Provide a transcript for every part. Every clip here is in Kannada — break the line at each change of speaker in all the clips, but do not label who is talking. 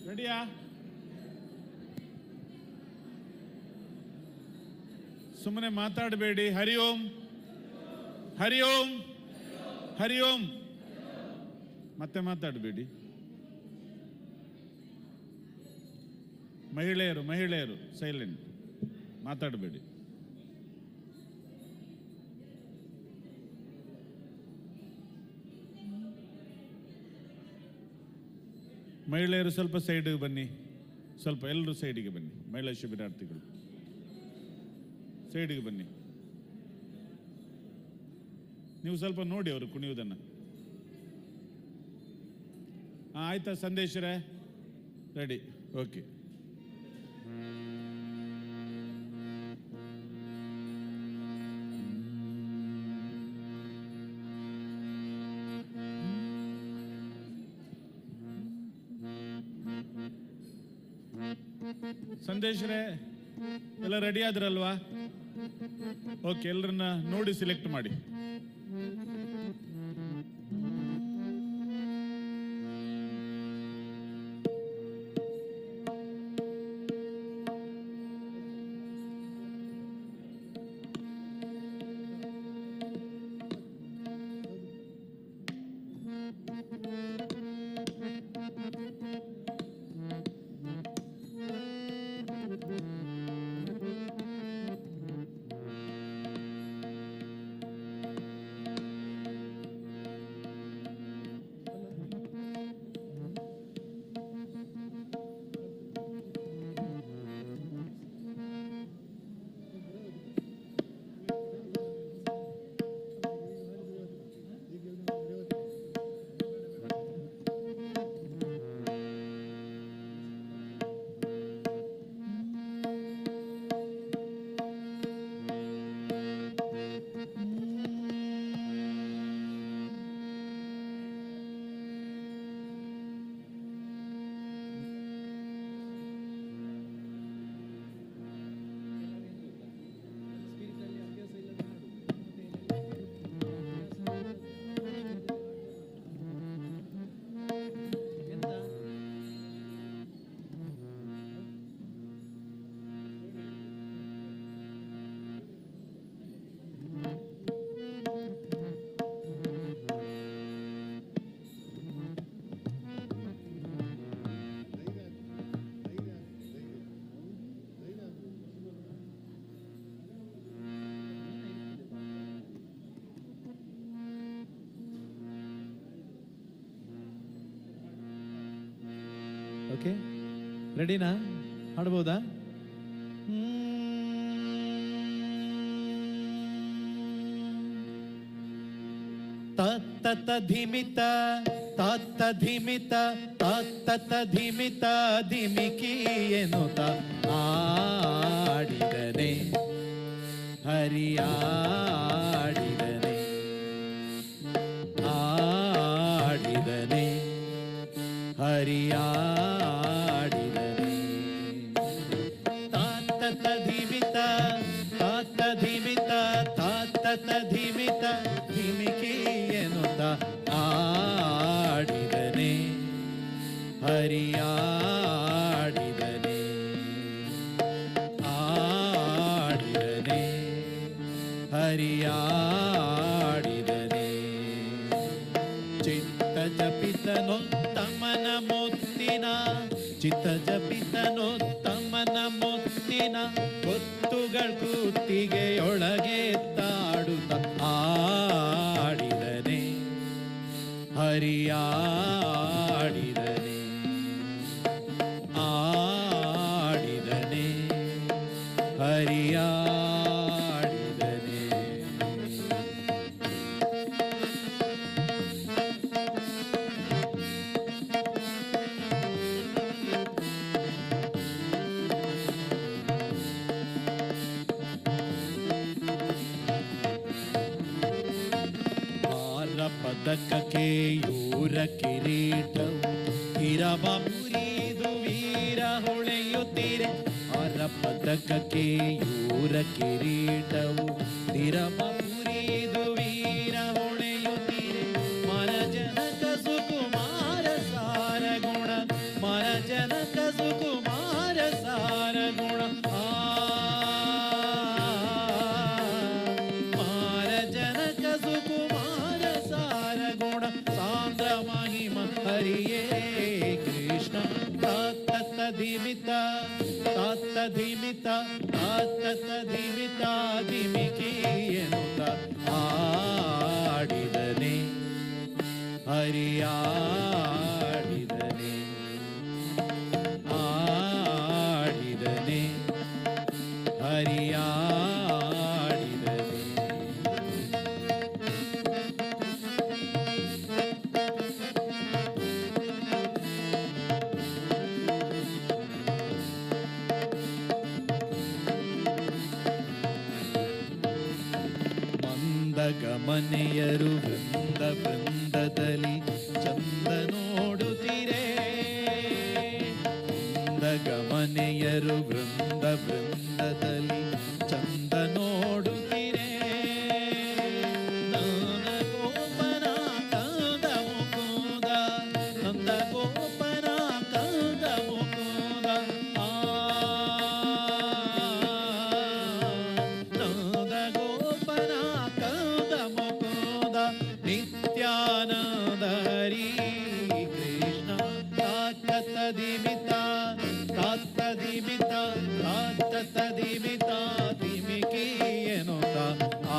ರೆಡಿಯಾ? ಸುಮ್ಮನೆ ಮಾತಾಡಬೇಡಿ. ಹರಿ ಓಂ, ಹರಿ ಓಂ, ಹರಿ ಓಂ. ಮತ್ತೆ ಮಾತಾಡಬೇಡಿ. ಮಹಿಳೆಯರು ಸೈಲೆಂಟ್, ಮಾತಾಡಬೇಡಿ. ಮಹಿಳೆಯರು ಸ್ವಲ್ಪ ಸೈಡಿಗೆ ಬನ್ನಿ, ಸ್ವಲ್ಪ ಎಲ್ಲರೂ ಸೈಡಿಗೆ ಬನ್ನಿ. ಮಹಿಳಾ ಶಿಬಿರಾರ್ಥಿಗಳು ಸೈಡಿಗೆ ಬನ್ನಿ. ನೀವು ಸ್ವಲ್ಪ ನೋಡಿ ಅವರು ಕುಣಿಯುವುದನ್ನು. ಆಯ್ತಾ ಸಂದೇಶರೇ? Ready, okay. ಸಂದೇಶರೇ ಎಲ್ಲ ರೆಡಿ ಆದ್ರಲ್ವಾ? ಓಕೆ, ಎಲ್ಲರನ್ನ ನೋಡಿ ಸಿಲೆಕ್ಟ್ ಮಾಡಿ.
ಓಕೆ, ರೆಡಿನಾ? ಹಾಡ್ಬೋದಾ? ತತ್ತ ಧಿಮಿತ ತತ್ತ ಧಿಮಿತ ತತ್ತ ಧಿಮಿತ ಧಿಮಿಕಿ ಎನ್ನುತ್ತ ಆಡಿದನೆ ಹರಿಯಾಡಿದನೆ ಆಡಿದನೆ ಹರಿಯಾಡಿದನೆ. ತಾತ ಧಿಮಿತ ತಾತ ಧಿಮಿತ ತಾತ ಧಿಮಿತ ಧಿಮಿಕಿ ಎನ್ನುತ್ತ ಆಡಿದನೆ ಹರಿಯಾಡಿದನೆ ಆಡಿದನೆ ಹರಿಯಾಡಿದನೆ. ಚಿತ್ತ ಜಪಿತನೋ ತಮ್ಮನ ಮುತ್ತಿನ ಚಿತ್ತ ಜಪಿತನೋ ತಮ್ಮನ ಮುತ್ತಿನ ಹೊತ್ತುಗಳ ಕೂತಿಗೆಯೊಳಗೆ ತಾಡುತ್ತ ಆಡಿದನೆ ಹರಿಯಾಡಿದನೆ ಆಡಿದನೆ ಹರಿಯಾಡಿದನೆ. ಪದಕಕ್ಕೆ ಯೂರ ಕಿರೀಟವು ಹಿರವ ಮುರಿದು ವೀರ ಹೊಳೆಯುತ್ತೀರೆ. ಅರ ಪದಕಕ್ಕೆ ಯೂರ ಕಿರೀಟವು ಹಿರವ ಮುರಿದು ವೀರ ಹೊಳೆಯುತ್ತೀರೆ. ಮರ ಜನಕ ಸುಕುಮಾರ ಸಾರ ಗುಣ ಮರ ಜನ ಧಿಮಿತ ತಾತ ಧಿಮಿತ ಧಿಮಿಕಿ ಎನ್ನುತ್ತ ಆಡಿದನೆ ಹರಿಯಾಡಿದನೆ ಆಡಿದನೆ ಹರಿಯಾಡಿದನೆ. ಮಂದಗಮನೆಯರು ವೃಂದ ವೃಂದದಲ್ಲಿ ಚಂದ ನೋಡುತ್ತೀರೇ. ಮಂದಗಮನೆಯರು ವೃಂದ ವೃಂದದಲ್ಲಿ ಚಂದ ನೋಡುತ್ತೀರೇ. ನಂದ ಗೋಪನ ಕಂದ ಮುಕುಂದ ನಂದ ಗೋಪನ ಕಂದ ಮುಕುಂದ ನಂದ ಗೋಪನ ಕಂದ ಮುಕುಂದ ನಿತ್ಯಾನಂದ ಹರಿ ಕೃಷ್ಣ ತಾತ ಧಿಮಿತ ತಾತ ಧಿಮಿತ ತಾತ ಧಿಮಿತ ಧಿಮಿಕಿ ಎನ್ನುತ್ತ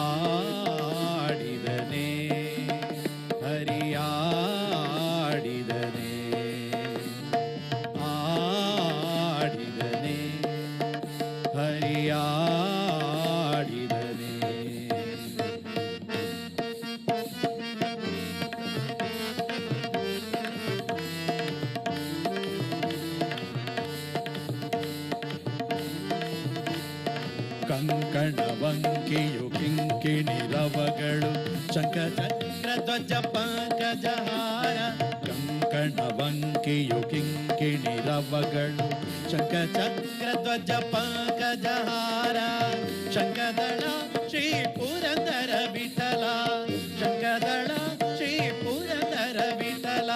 ಆಡಿದನೆ ಹರಿಯಾಡಿದನೆ ಆಡಿದನೆ ಹರಿಯಾಡಿದನೆ. ಕಂಕಣವಂಕಿಯು ಕಿಂಕಿಣಿ ರವಗಳು ಶಂಖ ಚಕ್ರ ಧ್ವಜ ಪಂಕಜಹಾರ. ಕಂಕಣವಂಕಿಯು ಕಿಂಕಿಣಿ ರವಗಳು ಶಂಖ ಚಕ್ರ ಧ್ವಜ ಪಂಕಜಹಾರ. ಶಂಖದಳ ಶ್ರೀ ಪುರಂದರ ವಿಠಲ ಶಂಖದಳ ಶ್ರೀ ಪುರಂದರ ವಿಠಲ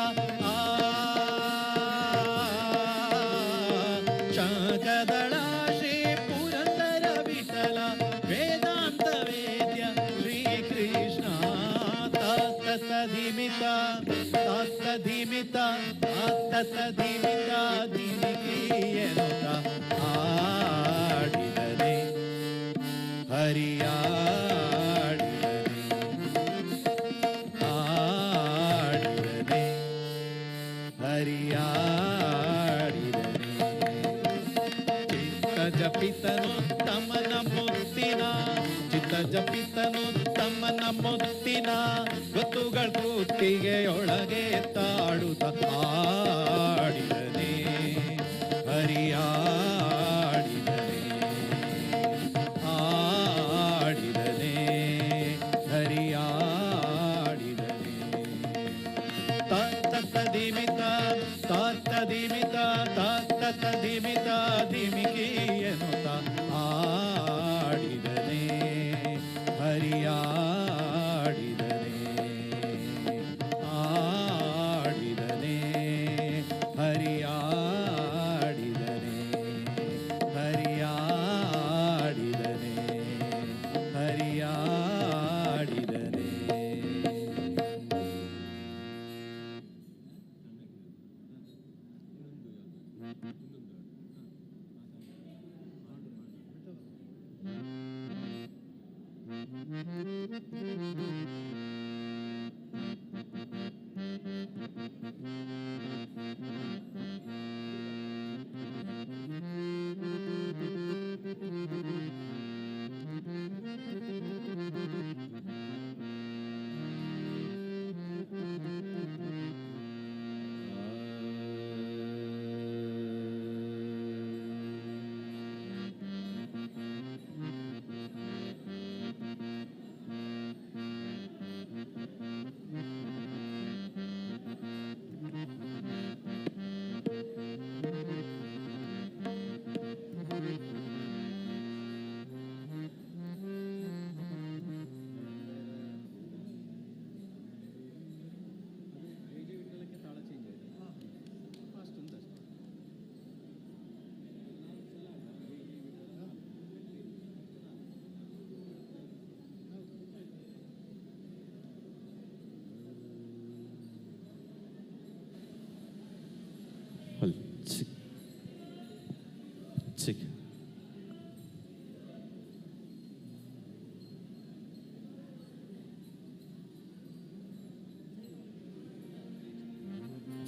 ಶಂಖದಳ ಶ್ರೀ ಪುರಂದರ ವಿಠಲ ವೇದಾಂತ ವೇದ್ಯ ಶ್ರೀ ಕೃಷ್ಣ ತಾತ ಧಿಮಿತ ತಾತ ಧಿಮಿತ ತಾತ ಧಿಮಿತ ಧಿಮಿಕಿ ಎನ್ನುತ್ತ ಆಡಿದನೆ ಹರಿಯಾಡಿದನೆ ಆಡಿದನೆ ಹರಿಯಾಡಿದನೆ. ಚಿತ್ತ ಜಪಿತನು ತಮನ ಮುತ್ತಿನ ಚಿತ್ತ ಜಪಿತನು ತಮನ ಮುತ್ತಿನ ಗೊತ್ತುಗಳ ಕೂತಿಗೆಯೊಳಗೆ ತಾಡುತ್ತ ಆಡಿದನೆ ಹರಿಯಾಡಿದನೆ ಆಡಿದನೆ ಹರಿಯಾಡಿದನೆ. ತಾತ ಧಿಮಿತ ತಾತ ಧಿಮಿತ ತಾತ ಧಿಮಿತ ಧಿಮಿಕಿ ಎನ್ನುತ್ತ ಆಡಿದನೆ ಹರಿಯಾಡಿದನೆ ಆಡಿದನೆ ಹರಿಯಾಡಿದನೆ ಹರಿಯಾಡಿದನೆ ಹರಿಯಾಡಿದನೆ.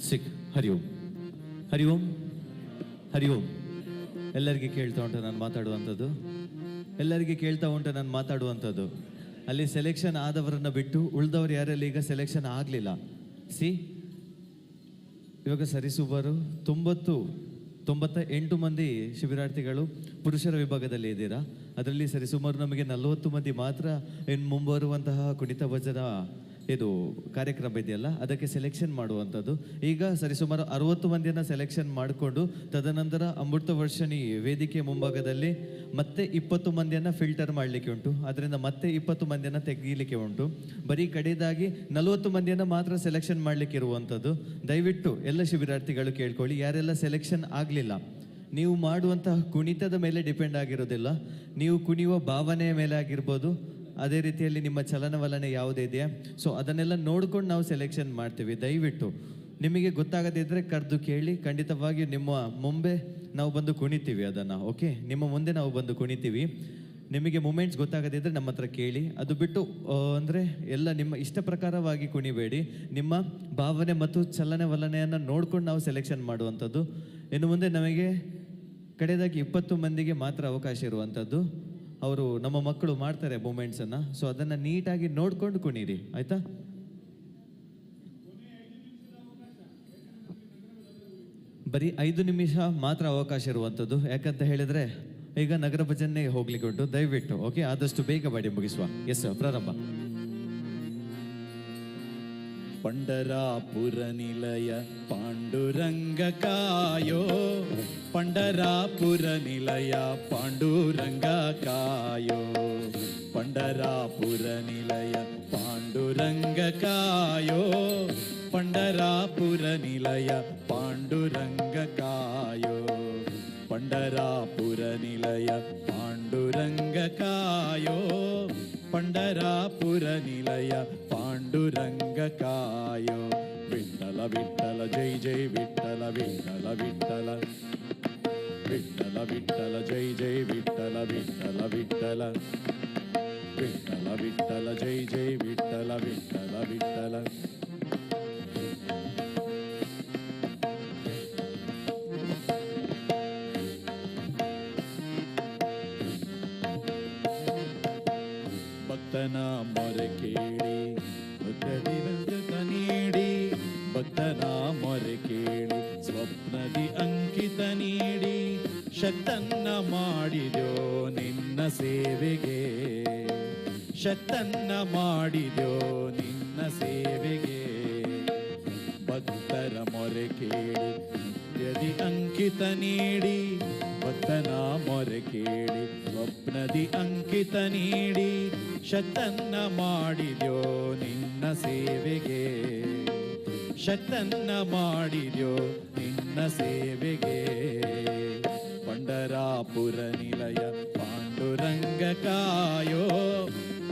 ಸಿಕ್ ಹರಿ ಓಂ ಹರಿ ಓಂ ಹರಿ ಓಂ. ಎಲ್ಲರಿಗೆ ಕೇಳ್ತಾ ಉಂಟು ನಾನು ಮಾತಾಡುವಂಥದ್ದು? ಎಲ್ಲರಿಗೆ ಕೇಳ್ತಾ ಉಂಟು ನಾನು ಮಾತಾಡುವಂಥದ್ದು? ಅಲ್ಲಿ ಸೆಲೆಕ್ಷನ್ ಆದವರನ್ನು ಬಿಟ್ಟು ಉಳಿದವರು ಯಾರಲ್ಲಿ ಈಗ ಸೆಲೆಕ್ಷನ್ ಆಗಲಿಲ್ಲ. ಸಿ, ಇವಾಗ ಸರಿಸುಮಾರು 98 ಮಂದಿ ಶಿಬಿರಾರ್ಥಿಗಳು ಪುರುಷರ ವಿಭಾಗದಲ್ಲಿ ಇದ್ದೀರಾ. ಅದರಲ್ಲಿ ಸರಿಸುಮಾರು ನಮಗೆ 40 ಮಂದಿ ಮಾತ್ರ ಇನ್ನು ಮುಂಬರುವಂತಹ ಕುಣಿತ ಭಜನ ಇದು ಕಾರ್ಯಕ್ರಮ ಇದೆಯಲ್ಲ ಅದಕ್ಕೆ ಸೆಲೆಕ್ಷನ್ ಮಾಡುವಂಥದ್ದು. ಈಗ ಸರಿಸುಮಾರು 60 ಮಂದಿಯನ್ನು ಸೆಲೆಕ್ಷನ್ ಮಾಡಿಕೊಂಡು ತದನಂತರ ಅಮೃತ ವರ್ಷಿಣಿ ವೇದಿಕೆ ಮುಂಭಾಗದಲ್ಲಿ ಮತ್ತೆ 20 ಮಂದಿಯನ್ನು ಫಿಲ್ಟರ್ ಮಾಡಲಿಕ್ಕೆ ಉಂಟು. ಅದರಿಂದ ಮತ್ತೆ 20 ಮಂದಿಯನ್ನು ತೆಗೀಲಿಕ್ಕೆ ಉಂಟು. ಬರೀ ಕಡೆಯದಾಗಿ 40 ಮಂದಿಯನ್ನು ಮಾತ್ರ ಸೆಲೆಕ್ಷನ್ ಮಾಡಲಿಕ್ಕೆ ಇರುವಂಥದ್ದು. ದಯವಿಟ್ಟು ಎಲ್ಲ ಶಿಬಿರಾರ್ಥಿಗಳು ಕೇಳ್ಕೊಳ್ಳಿ, ಯಾರೆಲ್ಲ ಸೆಲೆಕ್ಷನ್ ಆಗಲಿಲ್ಲ, ನೀವು ಮಾಡುವಂತಹ ಕುಣಿತದ ಮೇಲೆ ಡಿಪೆಂಡ್ ಆಗಿರೋದಿಲ್ಲ, ನೀವು ಕುಣಿಯುವ ಭಾವನೆಯ ಮೇಲೆ ಆಗಿರ್ಬೋದು, ಅದೇ ರೀತಿಯಲ್ಲಿ ನಿಮ್ಮ ಚಲನವಲನೆ ಯಾವುದಿದೆಯಾ, ಸೊ ಅದನ್ನೆಲ್ಲ ನೋಡ್ಕೊಂಡು ನಾವು ಸೆಲೆಕ್ಷನ್ ಮಾಡ್ತೀವಿ. ದಯವಿಟ್ಟು ನಿಮಗೆ ಗೊತ್ತಾಗದಿದ್ದರೆ ಕರೆದು ಕೇಳಿ, ಖಂಡಿತವಾಗಿ ನಿಮ್ಮ ಮುಂದೆ ನಾವು ಬಂದು ಕುಣಿತೀವಿ ಅದನ್ನು. ಓಕೆ, ನಿಮ್ಮ ಮುಂದೆ ನಾವು ಬಂದು ಕುಣಿತೀವಿ. ನಿಮಗೆ ಮೂಮೆಂಟ್ಸ್ ಗೊತ್ತಾಗದಿದ್ದರೆ ನಮ್ಮ ಹತ್ರ ಕೇಳಿ. ಅದು ಬಿಟ್ಟು ಅಂದರೆ ಎಲ್ಲ ನಿಮ್ಮ ಇಷ್ಟ ಪ್ರಕಾರವಾಗಿ ಕುಣಿಬೇಡಿ, ನಿಮ್ಮ ಭಾವನೆ ಮತ್ತು ಚಲನವಲನೆಯನ್ನು ನೋಡ್ಕೊಂಡು ನಾವು ಸೆಲೆಕ್ಷನ್ ಮಾಡುವಂಥದ್ದು. ಇನ್ನು ಮುಂದೆ ನಮಗೆ ಕಡೆಯದಾಗಿ 20 ಮಂದಿಗೆ ಮಾತ್ರ ಅವಕಾಶ ಇರುವಂಥದ್ದು. ಅವರು ನಮ್ಮ ಮಕ್ಕಳು ಮಾಡ್ತಾರೆ ಮೂಮೆಂಟ್ಸನ್ನು, ಸೊ ಅದನ್ನು ನೀಟಾಗಿ ನೋಡ್ಕೊಂಡು ಕುಣೀರಿ, ಆಯಿತಾ? ಬರೀ 5 ನಿಮಿಷ ಮಾತ್ರ ಅವಕಾಶ ಇರುವಂಥದ್ದು. ಯಾಕಂತ ಹೇಳಿದರೆ ಈಗ ನಗರ ಭಜನೆ ಹೋಗ್ಲಿಕ್ಕೆ ಉಂಟು. ದಯವಿಟ್ಟು ಓಕೆ, ಆದಷ್ಟು ಬೇಗ ಮಾಡಿ ಮುಗಿಸುವ. ಎಸ್, ಪ್ರಾರಂಭ.
पंढरापुर निलय पांडुरंग कायो, पंढरापुर निलय पांडुरंग कायो, पंढरापुर निलय पांडुरंग कायो, पंढरापुर निलय पांडुरंग कायो, पंढरापुर निलय पांडुरंग कायो, पंढरापुर निलय पांडुरंग कायो. विठ्ठल विठ्ठल जय जय विठ्ठल, विठ्ठल विठ्ठल विठ्ठल विठ्ठल जय जय विठ्ठल, विठ्ठल विठ्ठल विठ्ठल विठ्ठल जय जय विठ्ठल, विठ्ठल विठ्ठल. ಭಕ್ತನ ಮೊರೆ ಕೇಳಿ ಭಕ್ತದಿ ವಂದಕ ನೀಡಿ, ಭಕ್ತನ ಮೊರೆ ಕೇಳಿ ಸ್ವಪ್ನದಿ ಅಂಕಿತ ನೀಡಿ, ಶಕ್ತನ್ನ ಮಾಡಿದ್ಯೋ ನಿನ್ನ ಸೇವೆಗೆ, ಶಕ್ತನ್ನ ಮಾಡಿದ್ಯೋ ನಿನ್ನ ಸೇವೆಗೆ. ಭಕ್ತರ ಮೊರೆ ಕೇಳಿ ನಿತ್ಯದಿ ಅಂಕಿತ ನೀಡಿ, ಭಕ್ತನ ಮೊರೆ ಕೇಳಿ ಸ್ವಪ್ನದಿ ಅಂಕಿತ ನೀಡಿ, ಶಕ್ತನ್ನ ಮಾಡಿದ್ಯೋ ನಿನ್ನ ಸೇವೆಗೆ, ಶಕ್ತನ್ನ ಮಾಡಿದ್ಯೋ ನಿನ್ನ ಸೇವೆಗೆ. पंढरापुर निलय पांडुरंग कायो,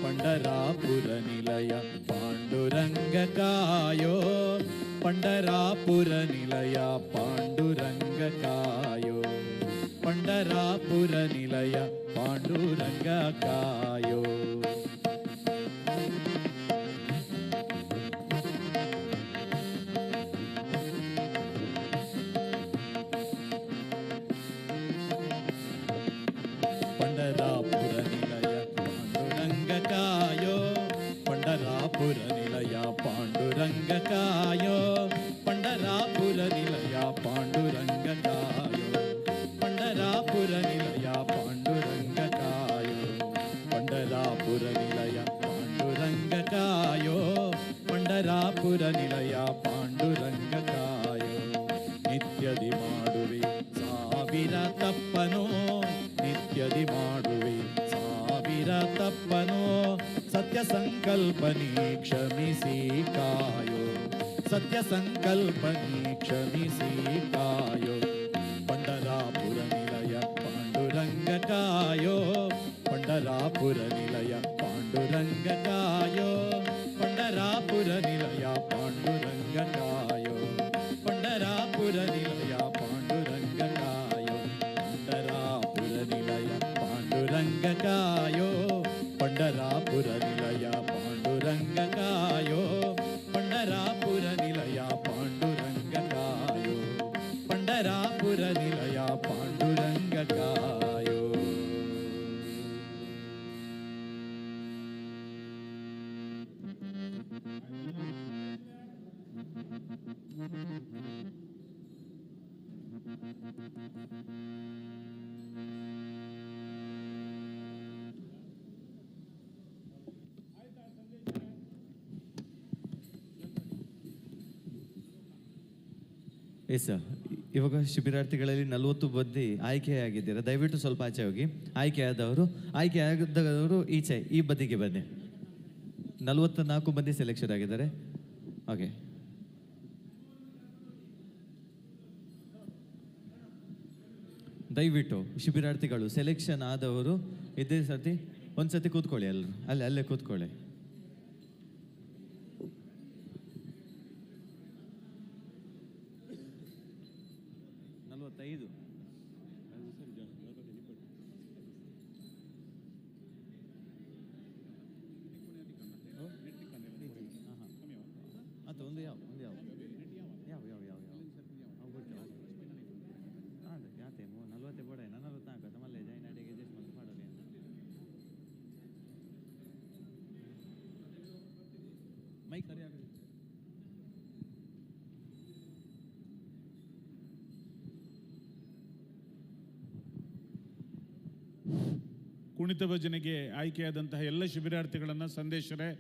पंढरापुर निलय पांडुरंग कायो, पंढरापुर निलय पांडुरंग कायो, पंढरापुर निलय पांडुरंग कायो. पंढरापुर निलय पांडुरंग कायो, पंढरापुर निलय पांडुरंग कायो, पंढरापुर निलय पांडुरंग कायो, पंढरापुर निलय पांडुरंग कायो, पंढरापुर निलय पांडुरंग कायो, पंढरापुर निलय पांडुरंग कायो. नित्यदि ಮಾಡುವೆ ಸಾವಿರ ತಪ್ಪನೋ, ನಿತ್ಯದಿ ಮಾಡುವೆ ಸಾವಿರ ತಪ್ಪನೋ, ಸತ್ಯ ಸಂಕಲ್ಪನಿ ಕ್ಷಮಿಸಿ ಕಾಯೋ, ಸತ್ಯ ಸಂಕಲ್ಪನಿ ಕ್ಷಮಿಸಿ ಕಾಯೋ. पंढरापुर निलय पांडुरंग कायो, पंढरापुर निलय पांडुरंग कायो, पंढरापुर निलय पांडुरंग कायो, पंढरापुर निलय पांडुरंग कायो, पंढरापुर निलय पांडुरंग कायो, पंढरापुर निलय पांडुरंग कायो, पंढरापुर निलय पांडुरंग
ಎಸ್ ಸರ್. ಇವಾಗ ಶಿಬಿರಾರ್ಥಿಗಳಲ್ಲಿ 40 ಮಂದಿ ಆಯ್ಕೆಯಾಗಿದ್ದೀರಾ. ದಯವಿಟ್ಟು ಸ್ವಲ್ಪ ಆಚೆ ಹೋಗಿ. ಆಯ್ಕೆಯಾದವರು ಈಚೆ ಈ ಬದಿಗೆ ಬನ್ನಿ. 44 ಮಂದಿ ಸೆಲೆಕ್ಷನ್ ಆಗಿದ್ದಾರೆ. ಓಕೆ, ದಯವಿಟ್ಟು ಶಿಬಿರಾರ್ಥಿಗಳು ಸೆಲೆಕ್ಷನ್ ಆದವರು ಇದೇ ಸರ್ತಿ ಒಂದ್ಸತಿ ಕೂತ್ಕೊಳ್ಳಿ. ಎಲ್ಲರೂ ಅಲ್ಲೇ ಕೂತ್ಕೊಳ್ಳಿ. ಒಂದು ಯಾವ ಯಾತೆ 40 ಬೋಡ 44 ತಮ್ಮಲ್ಲೇ ಜೈನ್ ಅಡಿಗೆ ಅಡ್ಜಸ್ಟ್ಮೆಂಟ್ ಮಾಡೋದು ಮೈಕ್ ಸರಿ ಆಗಲಿ.
ಕುಣಿತ ಭಜನೆಗೆ ಆಯ್ಕೆಯಾದಂತಹ ಎಲ್ಲ ಶಿಬಿರಾರ್ಥಿಗಳನ್ನು ಸಂದೇಶರೇ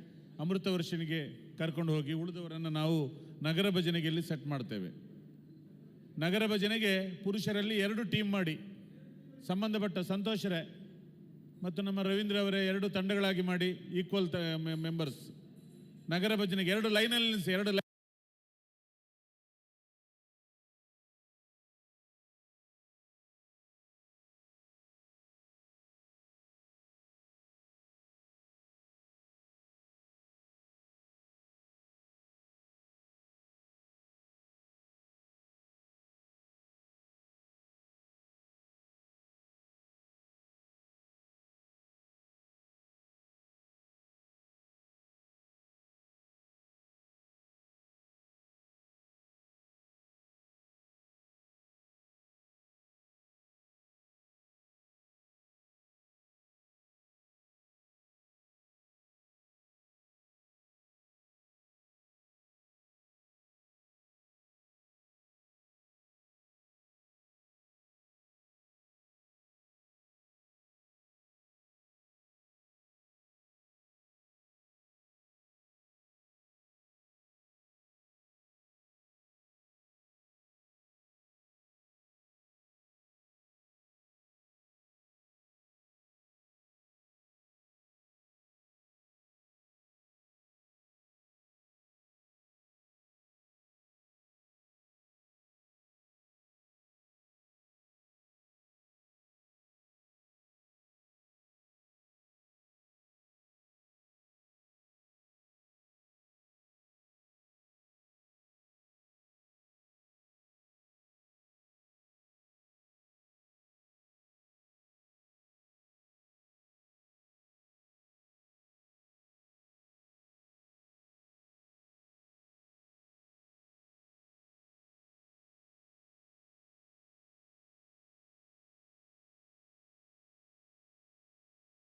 ಅಮೃತ ವರ್ಷನಿಗೆ ಕರ್ಕೊಂಡು ಹೋಗಿ ಉಳಿದವರನ್ನು ನಾವು ನಗರ ಭಜನೆಗೆ ಇಲ್ಲಿ ಸೆಟ್ ಮಾಡ್ತೇವೆ. ನಗರ ಭಜನೆಗೆ ಪುರುಷರಲ್ಲಿ 2 ಟೀಮ್ ಮಾಡಿ ಸಂಬಂಧಪಟ್ಟ ಸಂತೋಷರೇ ಮತ್ತು ನಮ್ಮ ರವೀಂದ್ರ ಅವರೇ 2 ತಂಡಗಳಾಗಿ ಮಾಡಿ ಈಕ್ವಲ್ ಮೆಂಬರ್ಸ್ ನಗರ ಭಜನೆಗೆ 2 ಲೈನಲ್ಲಿ ನಿಲ್ಲಿಸಿ. 2